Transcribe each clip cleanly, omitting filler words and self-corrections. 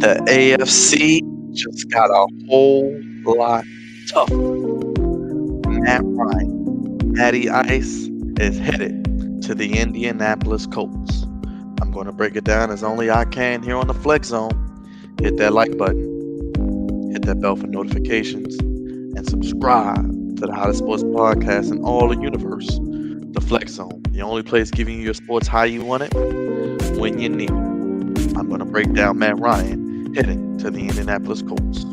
The AFC just got a whole lot tougher. Matt Ryan, Matty Ice, is headed to the Indianapolis Colts. I'm going to break it down as only I can here on the Flex Zone. Hit that like button, hit that bell for notifications, and subscribe to the Hottest Sports Podcast in all the universe. The Flex Zone, the only place giving you your sports how you want it, when you need it. I'm going to break down Matt Ryan heading to the Indianapolis Colts.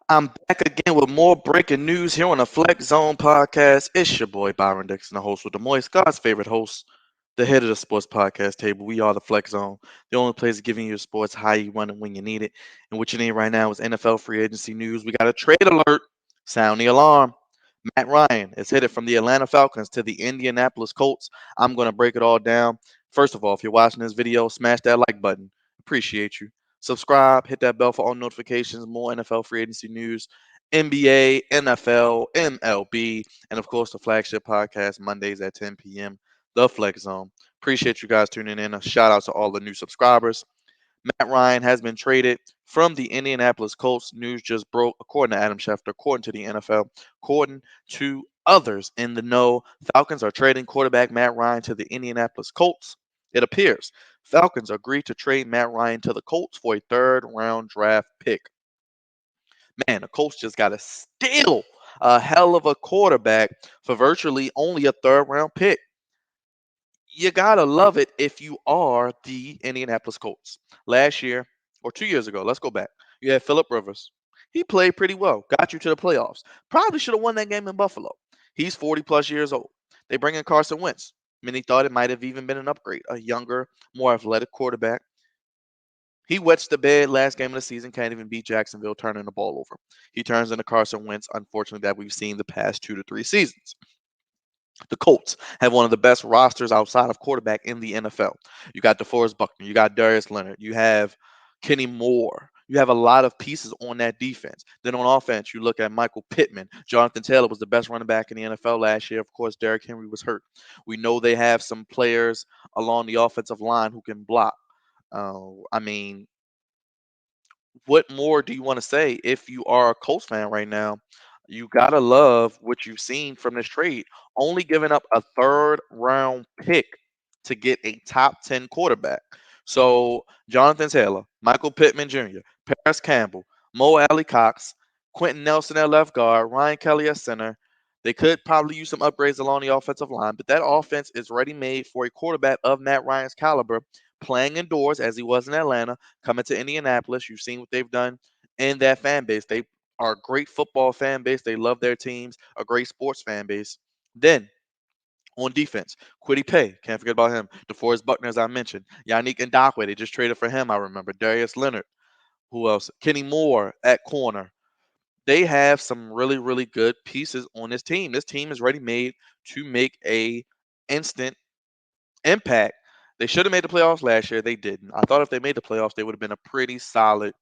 I'm back again with more breaking news here on the Flex Zone podcast. It's your boy Byron Dixon, the host with the Moist, God's favorite host, the head of the sports podcast table. We are the Flex Zone, the only place giving you sports how you want it when you need it. And what you need right now is NFL free agency news. We got a trade alert. Sound the alarm. Matt Ryan is headed from the Atlanta Falcons to the Indianapolis Colts. I'm going to break it all down. First of all, if you're watching this video, smash that like button. Appreciate you. Subscribe, hit that bell for all notifications, more NFL free agency news, NBA, NFL, MLB, and of course the flagship podcast Mondays at 10 p.m. The Flex Zone. Appreciate you guys tuning in. A shout out to all the new subscribers. Matt Ryan has been traded from the Indianapolis Colts. News just broke, according to Adam Schefter, according to the NFL, according to others in the know. Falcons are trading quarterback Matt Ryan to the Indianapolis Colts. It appears Falcons agreed to trade Matt Ryan to the Colts for a third-round draft pick. Man, the Colts just got to steal a hell of a quarterback for virtually only a third-round pick. You gotta love it if you are the Indianapolis Colts. Last year or 2 years ago, let's go back. You had Philip Rivers. He played pretty well, got you to the playoffs. Probably should have won that game in Buffalo. He's 40 plus years old. They bring in Carson Wentz. Many thought it might have even been an upgrade, a younger, more athletic quarterback. He wets the bed last game of the season, can't even beat Jacksonville turning the ball over. He turns into Carson Wentz, unfortunately, that we've seen the past 2 to 3 seasons. The Colts have one of the best rosters outside of quarterback in the NFL. You got DeForest Buckner, you got Darius Leonard, you have Kenny Moore. You have a lot of pieces on that defense. Then on offense, you look at Michael Pittman. Jonathan Taylor was the best running back in the NFL last year. Of course, Derrick Henry was hurt. We know they have some players along the offensive line who can block. I mean, what more do you want to say if you are a Colts fan right now? You gotta love what you've seen from this trade. Only giving up a third round pick to get a top 10 quarterback. So Jonathan Taylor, Michael Pittman Jr., Paris Campbell, Mo Alley Cox, Quentin Nelson at left guard, Ryan Kelly at center. They could probably use some upgrades along the offensive line, but that offense is ready made for a quarterback of Matt Ryan's caliber, playing indoors as he was in Atlanta, coming to Indianapolis. You've seen what they've done in that fan base. They are a great football fan base. They love their teams, a great sports fan base. Then on defense, Quiddy Pay, can't forget about him. DeForest Buckner, as I mentioned. Yannick Ngakwe, they just traded for him, I remember. Darius Leonard. Who else? Kenny Moore at corner. They have some really, really good pieces on this team. This team is ready made to make a instant impact. They should have made the playoffs last year. They didn't. I thought if they made the playoffs, they would have been a pretty solid,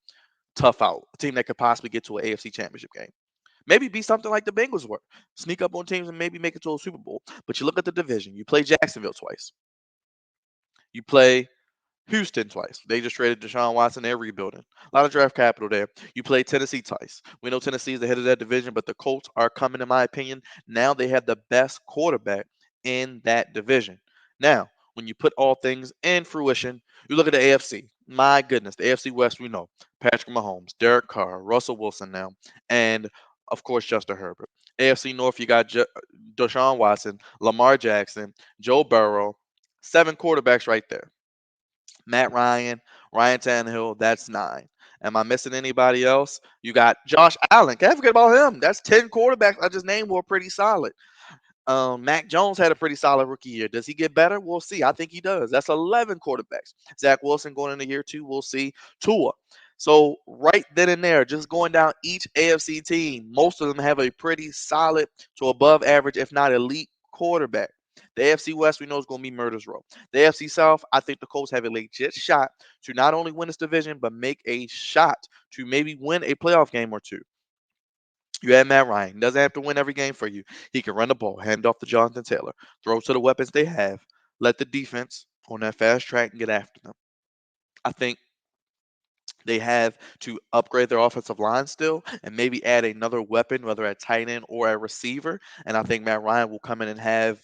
tough out. A team that could possibly get to an AFC championship game. Maybe be something like the Bengals were. Sneak up on teams and maybe make it to a Super Bowl. But you look at the division. You play Jacksonville twice. You play Houston twice. They just traded Deshaun Watson. They're rebuilding. A lot of draft capital there. You play Tennessee twice. We know Tennessee is the head of that division, but the Colts are coming, in my opinion. Now they have the best quarterback in that division. Now, when you put all things in fruition, you look at the AFC. My goodness, the AFC West, we know Patrick Mahomes, Derek Carr, Russell Wilson now, and of course, Justin Herbert. AFC North, you got Deshaun Watson, Lamar Jackson, Joe Burrow, 7 quarterbacks right there. Matt Ryan, Ryan Tannehill, that's 9. Am I missing anybody else? You got Josh Allen. Can't forget about him. That's 10 quarterbacks I just named were pretty solid. Mac Jones had a pretty solid rookie year. Does he get better? We'll see. I think he does. That's 11 quarterbacks. Zach Wilson going into year two. We'll see. Tua. So right then and there, just going down each AFC team, most of them have a pretty solid to above average, if not elite, quarterback. The AFC West, we know is going to be murder's row. The AFC South, I think the Colts have a legit shot to not only win this division, but make a shot to maybe win a playoff game or two. You have Matt Ryan. Doesn't have to win every game for you. He can run the ball, hand off to Jonathan Taylor, throw to the weapons they have, let the defense on that fast track and get after them. I think they have to upgrade their offensive line still and maybe add another weapon, whether at tight end or a receiver. And I think Matt Ryan will come in and have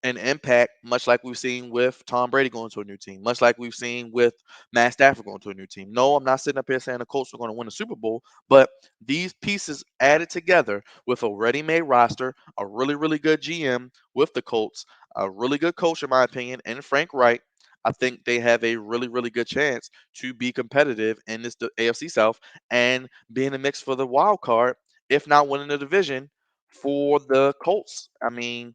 an impact, much like we've seen with Tom Brady going to a new team, much like we've seen with Matt Stafford going to a new team. No, I'm not sitting up here saying the Colts are going to win the Super Bowl, but these pieces added together with a ready-made roster, a really, really good GM with the Colts, a really good coach, in my opinion, and Frank Wright. I think they have a really, really good chance to be competitive in this AFC South and be in the mix for the wild card, if not winning the division for the Colts. I mean,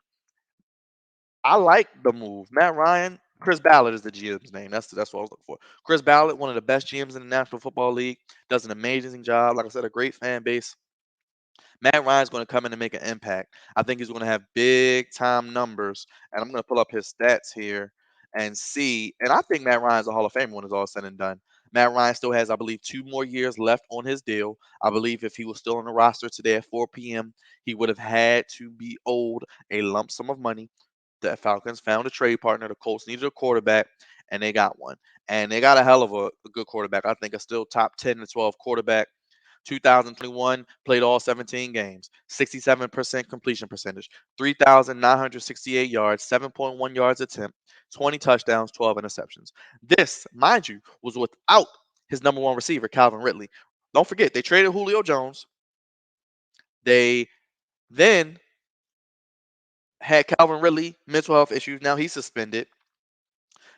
I like the move. Matt Ryan, Chris Ballard is the GM's name. That's what I was looking for. Chris Ballard, one of the best GMs in the National Football League, does an amazing job. Like I said, a great fan base. Matt Ryan's going to come in and make an impact. I think he's going to have big time numbers, and I'm going to pull up his stats here and see. And I think Matt Ryan's a Hall of Famer when it's all said and done. Matt Ryan still has, I believe, 2 more years left on his deal. I believe if he was still on the roster today at 4 p.m., he would have had to be owed a lump sum of money. The Falcons found a trade partner. The Colts needed a quarterback, and they got one. And they got a hell of a good quarterback. I think a still top 10 to 12 quarterback. 2021 played all 17 games, 67% completion percentage, 3,968 yards, 7.1 yards attempt, 20 touchdowns, 12 interceptions. This, mind you, was without his number one receiver, Calvin Ridley. Don't forget, they traded Julio Jones. They then had Calvin Ridley, mental health issues. Now he's suspended.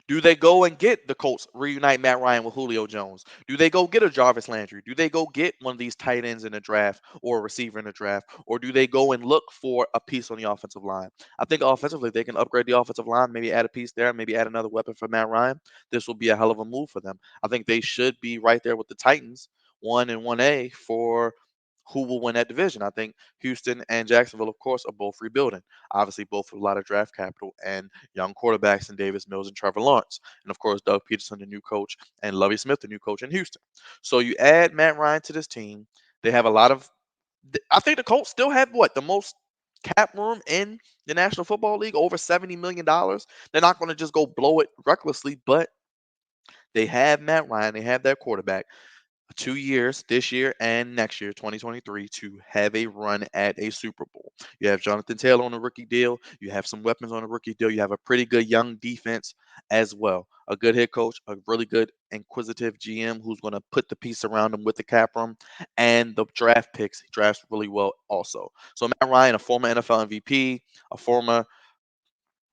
Do they go and get the Colts reunite Matt Ryan with Julio Jones? Do they go get a Jarvis Landry? Do they go get one of these tight ends in the draft or a receiver in the draft? Or do they go and look for a piece on the offensive line? I think offensively they can upgrade the offensive line, maybe add a piece there, maybe add another weapon for Matt Ryan. This will be a hell of a move for them. I think they should be right there with the Titans, 1 and 1A for who will win that division. I think Houston and Jacksonville, of course, are both rebuilding. Obviously, both with a lot of draft capital and young quarterbacks in Davis Mills and Trevor Lawrence. And of course, Doug Peterson, the new coach, and Lovie Smith, the new coach in Houston. So you add Matt Ryan to this team. They have a lot of. I think the Colts still have what the most cap room in the National Football League, over $70 million. They're not going to just go blow it recklessly, but they have Matt Ryan. They have their quarterback. 2 years, this year and next year, 2023, to have a run at a Super Bowl. You have Jonathan Taylor on a rookie deal. You have some weapons on a rookie deal. You have a pretty good young defense as well. A good head coach, a really good inquisitive GM who's going to put the piece around him with the cap room and the draft picks. He drafts really well also. So Matt Ryan, a former NFL MVP, a former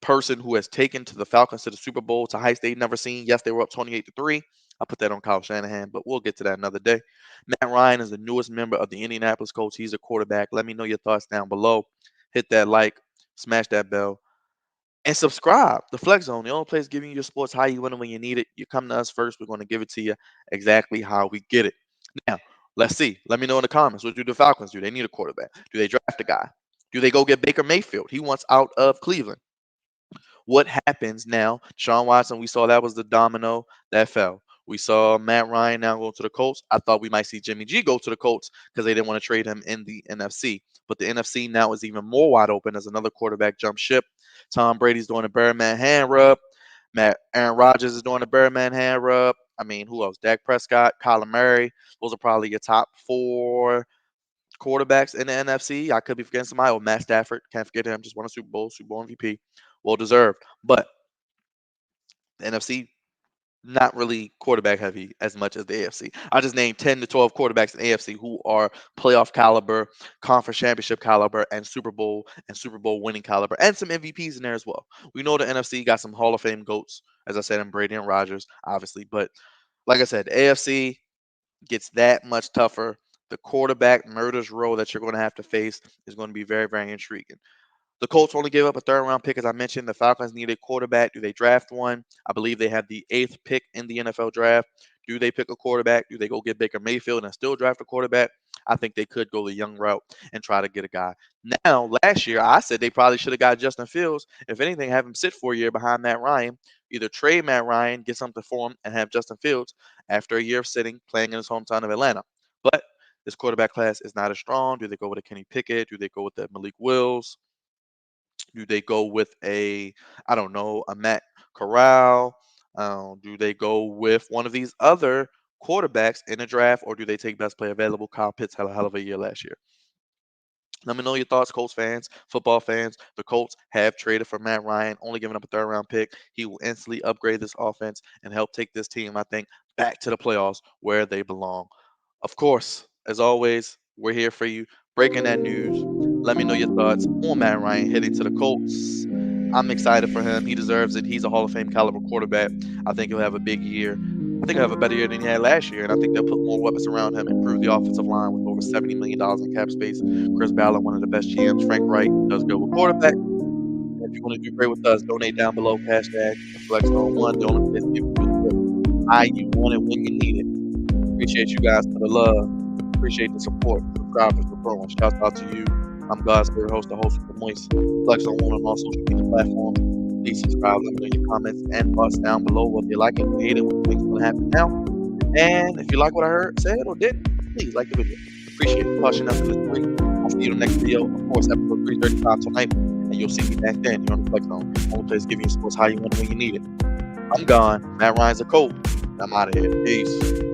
person who has taken to the Falcons to the Super Bowl to heights they've never seen. Yes, they were up 28-3. I put that on Kyle Shanahan, but we'll get to that another day. Matt Ryan is the newest member of the Indianapolis Colts. He's a quarterback. Let me know your thoughts down below. Hit that like, smash that bell, and subscribe. The Flex Zone, the only place giving you your sports how you win it when you need it. You come to us first. We're going to give it to you exactly how we get it. Now, let's see. Let me know in the comments. What do the Falcons do? They need a quarterback. Do they draft a guy? Do they go get Baker Mayfield? He wants out of Cleveland. What happens now? Sean Watson, we saw that was the domino that fell. We saw Matt Ryan now go to the Colts. I thought we might see Jimmy G go to the Colts because they didn't want to trade him in the NFC. But the NFC now is even more wide open as another quarterback jump ship. Tom Brady's doing a Birdman hand rub. Aaron Rodgers is doing a Birdman hand rub. I mean, who else? Dak Prescott, Kyler Murray. Those are probably your top four quarterbacks in the NFC. I could be forgetting somebody. Oh, Matt Stafford. Can't forget him. Just won a Super Bowl MVP. Well deserved. But the NFC, not really quarterback heavy as much as the AFC. I just named 10 to 12 quarterbacks in the AFC who are playoff caliber, conference championship caliber, and Super Bowl winning caliber, and some MVPs in there as well. We know the NFC got some Hall of Fame goats, as I said, in Brady and Rodgers, obviously. But like I said, the AFC gets that much tougher. The quarterback murders row that you're going to have to face is going to be very, very intriguing. The Colts only gave up a third round pick, as I mentioned. The Falcons need a quarterback. Do they draft one? I believe they have the 8th pick in the NFL draft. Do they pick a quarterback? Do they go get Baker Mayfield and still draft a quarterback? I think they could go the young route and try to get a guy. Now, last year, I said they probably should have got Justin Fields. If anything, have him sit for a year behind Matt Ryan. Either trade Matt Ryan, get something for him, and have Justin Fields after a year of sitting, playing in his hometown of Atlanta. But this quarterback class is not as strong. Do they go with a Kenny Pickett? Do they go with the Malik Wills? Do they go with I don't know, a Matt Corral? Do they go with one of these other quarterbacks in the draft, or do they take best player available? Kyle Pitts had a hell of a year last year. Let me know your thoughts, Colts fans, football fans. The Colts have traded for Matt Ryan, only giving up a third round pick. He will instantly upgrade this offense and help take this team, I think, back to the playoffs where they belong. Of course, as always, we're here for you, breaking that news. Let me know your thoughts on Matt Ryan heading to the Colts. I'm excited for him. He deserves it. He's a Hall of Fame caliber quarterback. I think he'll have a big year. I think he'll have a better year than he had last year, and I think they'll put more weapons around him, improve the offensive line with over $70 million in cap space. Chris Ballard, one of the best GMs. Frank Wright does go with quarterback. And if you want to do great with us, donate down below. Hashtag the Flex Zone One. The only place to give you how you want it when you need it. Appreciate you guys for the love. Appreciate the support. Subscribe for growing. Shout out to you. I'm God's favorite host, the host of the Moist. Flex on one on all social media platforms. Please subscribe. Let me know your comments and thoughts down below. Whether you like it or hate it, what you think is going to happen now. And if you like what I heard, said, or did, please like the video. Appreciate it. Caution us for this week. I'll see you in the next video. Of course, episode 335 tonight. And you'll see me back then here on the Flex Zone. Only place giving you sports how you want it when you need it. I'm gone. Matt Ryan's a Colt. I'm out of here. Peace.